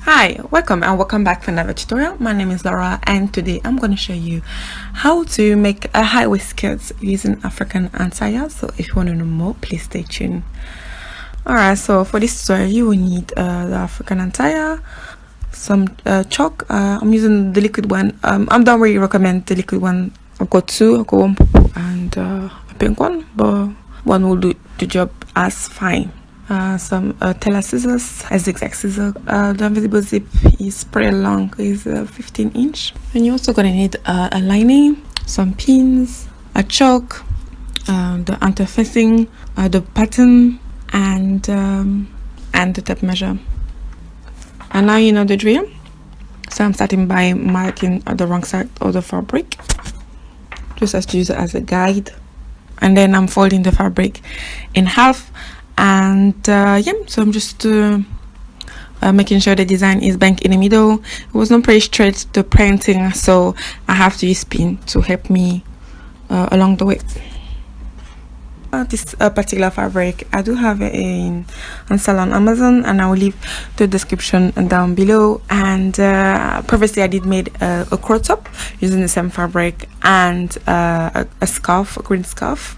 Hi, welcome back for another tutorial. My name is Laura and today I'm going to show you how to make a high waist skirt using African attire. So if you want to know more, please stay tuned. Alright, so for this tutorial you will need the African attire, some chalk. I'm using the liquid one. I don't really recommend the liquid one. I've got two. I've got one purple and a pink one, but one will do the job as fine. Some tailor scissors, a zigzag scissor. The invisible zip is pretty long, is 15 inch. And you're also gonna need a lining, some pins, a chalk, the interfacing, the pattern, and the tape measure. And now you know the drill. So I'm starting by marking the wrong side of the fabric, just as to use it as a guide. And then I'm folding the fabric in half. And so I'm just making sure the design is bent in the middle. It was not pretty straight, the printing, so I have to use pin to help me along the way. This particular fabric I do have it on sale on Amazon, and I will leave the description down below. And previously I did made a crop top using the same fabric and a scarf, a green scarf.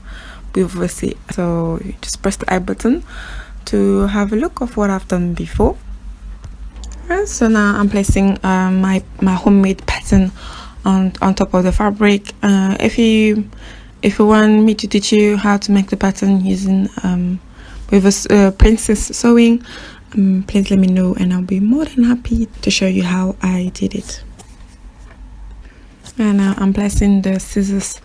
Obviously, so you just press the I button to have a look of what I've done before. And so now I'm placing my homemade pattern on top of the fabric. If you want me to teach you how to make the pattern using with a princess sewing, please let me know and I'll be more than happy to show you how I did it. And now I'm placing the scissors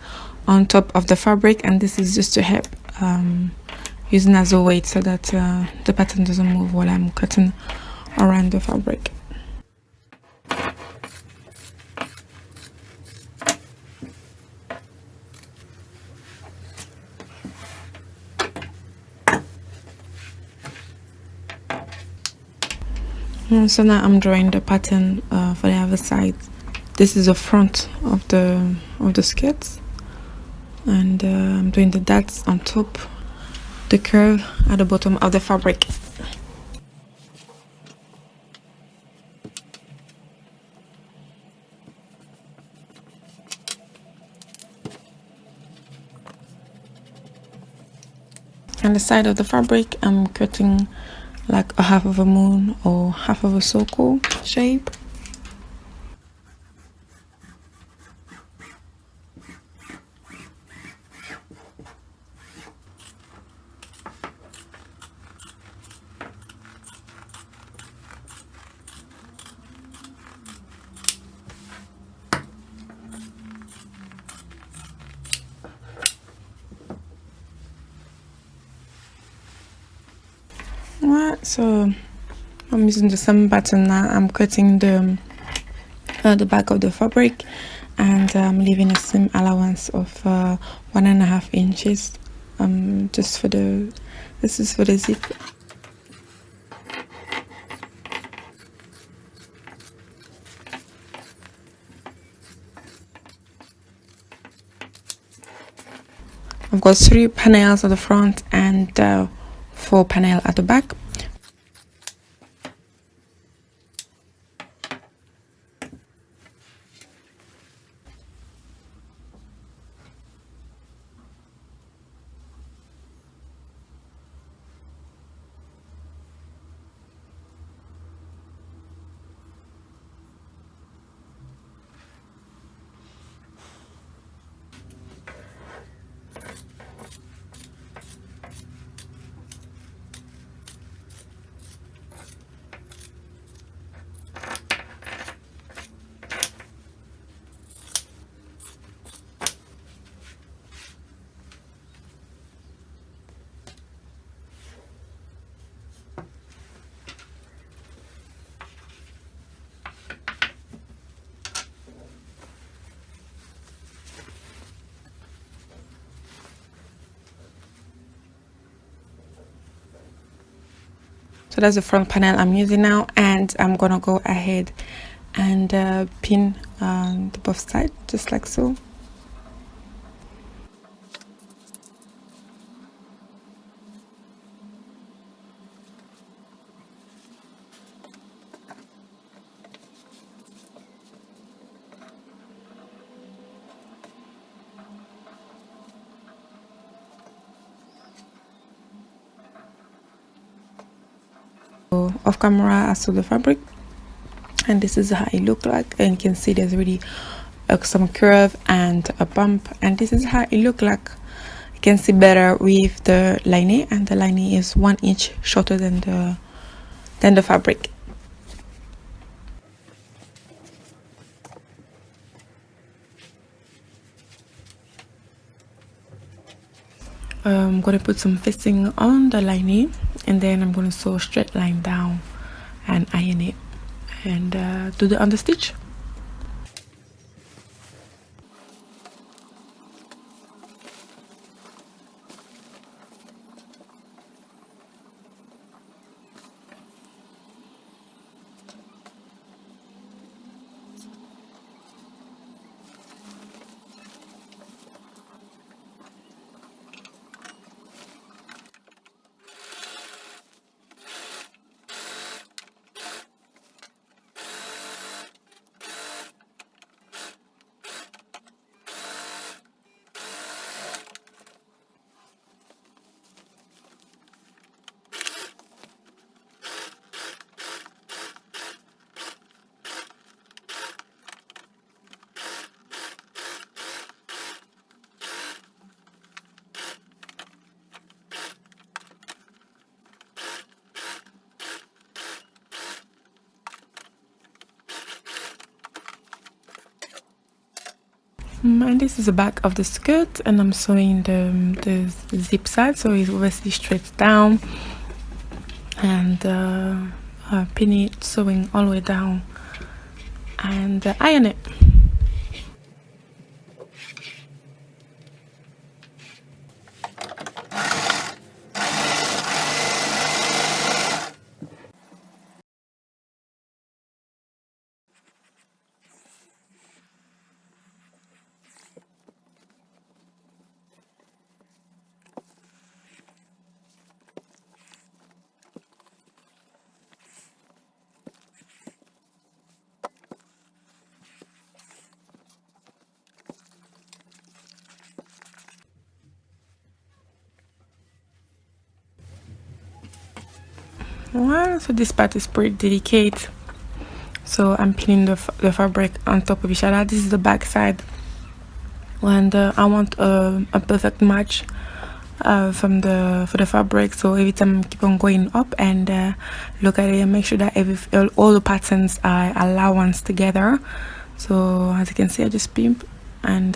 on top of the fabric, and this is just to help using as a weight so that the pattern doesn't move while I'm cutting around the fabric. So now I'm drawing the pattern for the other side. This is the front of the skirt, and I'm doing the dots on top, the curve at the bottom of the fabric. On the side of the fabric I'm cutting like a half of a moon or half of a circle shape. Alright, so I'm using the same pattern now. I'm cutting the back of the fabric, and I'm leaving a seam allowance of 1.5 inches just for this is for the zip. I've got 3 panels at the front and 4 panels at the back. So that's the front panel I'm using now, and I'm gonna go ahead and pin the both sides just like so. off camera I saw the fabric, and this is how it looked like, and you can see there's really some curve and a bump, and this is how it looked like. You can see better with the lining, and the lining is 1 inch shorter than the fabric. I'm gonna put some facing on the lining, and then I'm gonna sew a straight line down and iron it, and do the understitch. And this is the back of the skirt, and I'm sewing the zip side, so it's obviously straight down, and pin it, sewing all the way down, and iron it. Well, so this part is pretty delicate, so I'm pinning the fabric on top of each other. This is the back side, and I want a perfect match for the fabric, so every time I keep on going up and look at it and make sure that all the patterns are allowance together. So as you can see, I just pimp and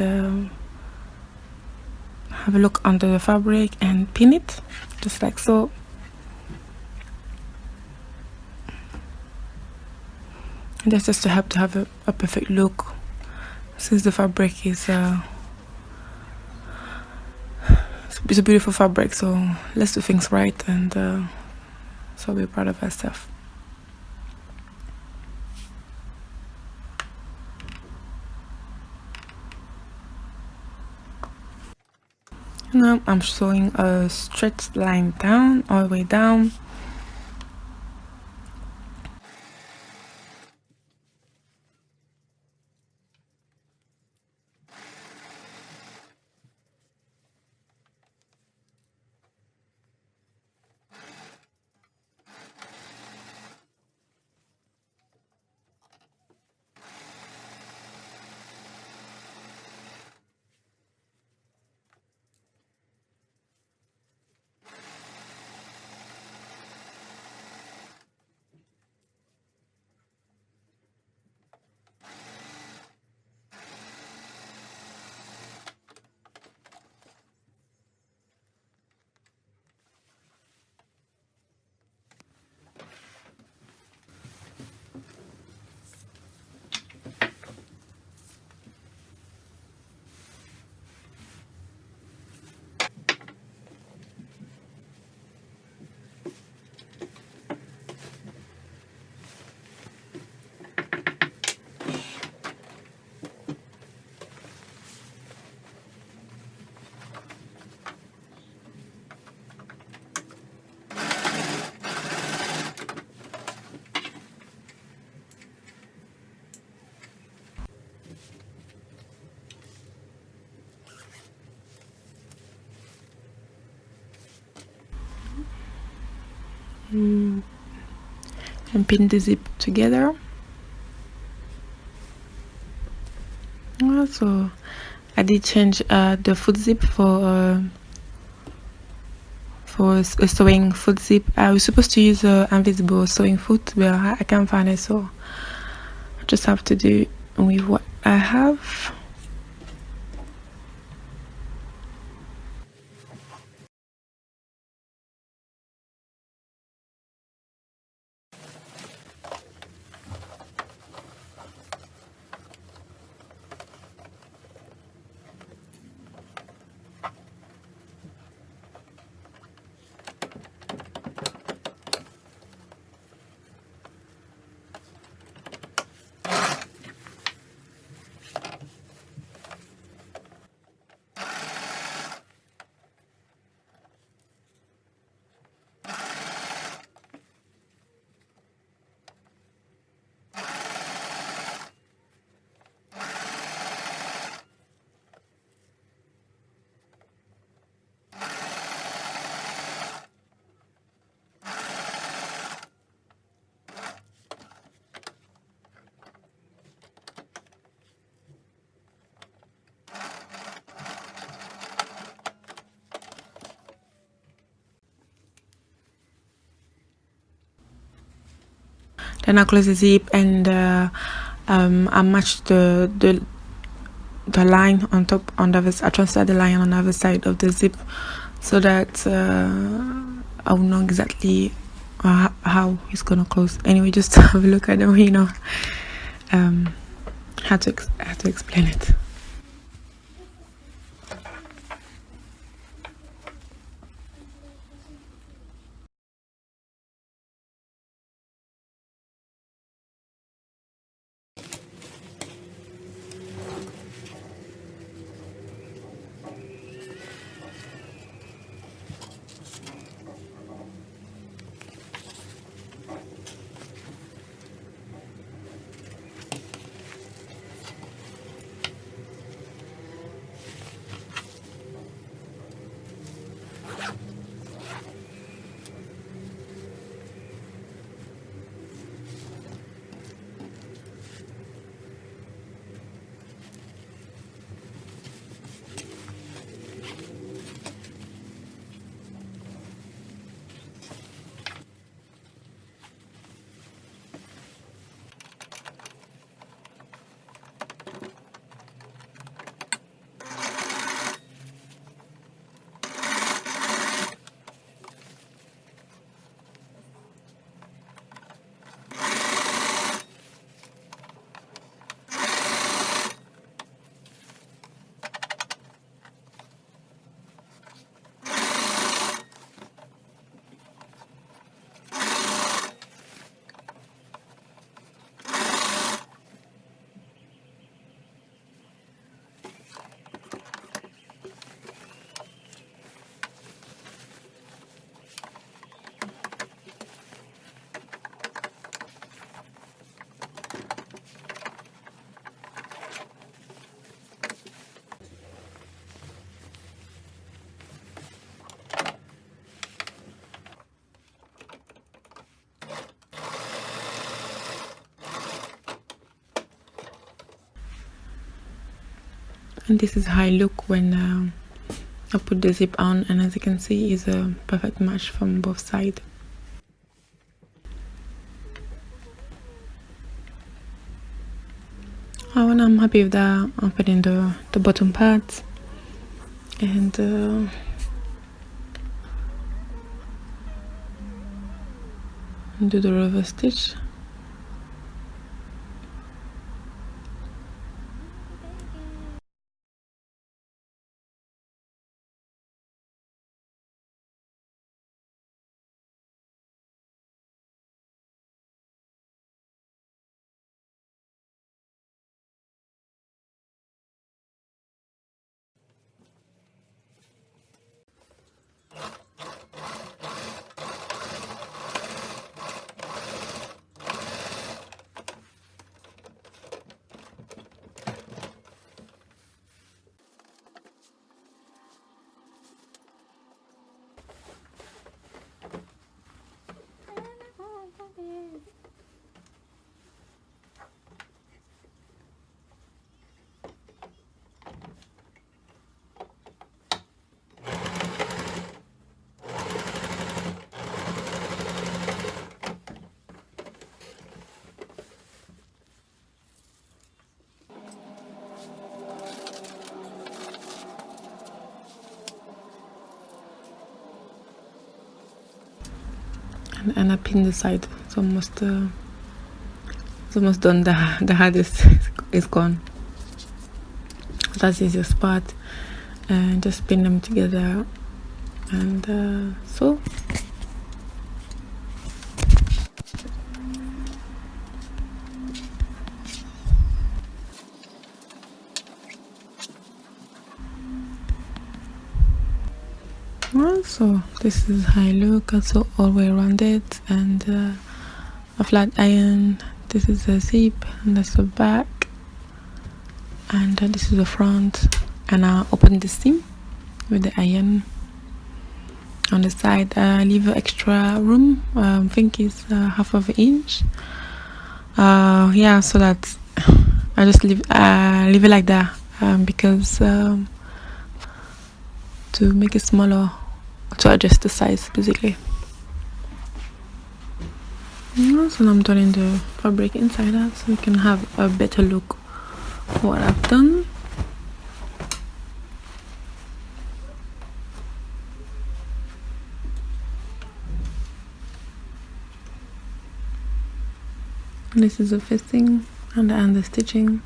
have a look under the fabric and pin it just like so. And that's just to help to have a perfect look, since the fabric is it's a beautiful fabric. So let's do things right, and so we're proud of ourselves. Now I'm sewing a straight line down, all the way down. and pin the zip together. So I did change the foot zip for a sewing foot zip. I was supposed to use a invisible sewing foot, but I can't find it, so I just have to do with what I have. Then I close the zip, and I match the line on top on the other. I transfer the line on the other side of the zip so that I will know exactly how it's gonna close. Anyway, just have a look. I don't really know how to explain it. And this is how I look when I put the zip on, and as you can see, it's a perfect match from both sides. When I'm happy with that, I'm putting the bottom part and do the reverse stitch. and I pin the side. It's almost done. The hardest is gone. That's the easiest part, and just pin them together, and so. Well, so this is how I look, also all the way around it, and a flat iron. This is the zip, and that's the back, and this is the front. And I open the seam with the iron on the side. I leave extra room. I think it's half of an inch. Yeah, so that I just leave it like that because to make it smaller, to adjust the size basically. So I'm turning the fabric inside out so you can have a better look what I've done. This is the facing and the under stitching.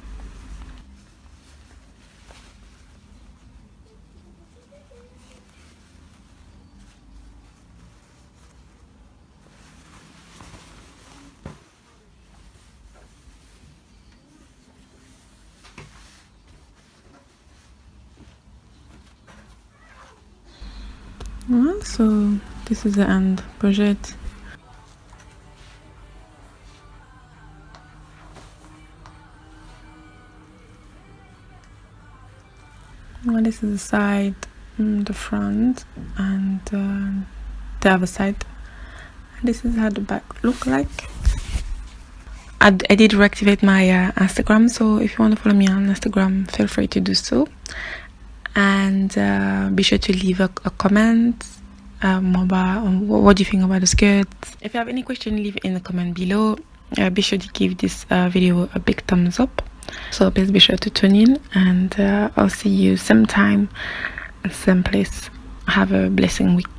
Well, so this is the end project. Well, this is the side, the front, and the other side. And this is how the back look like. I did reactivate my Instagram, so if you want to follow me on Instagram, feel free to do so. And be sure to leave a comment about what do you think about the skirt. If you have any question, leave it in the comment below. Be sure to give this video a big thumbs up. So please be sure to tune in, and I'll see you same time, same place. Have a blessing week.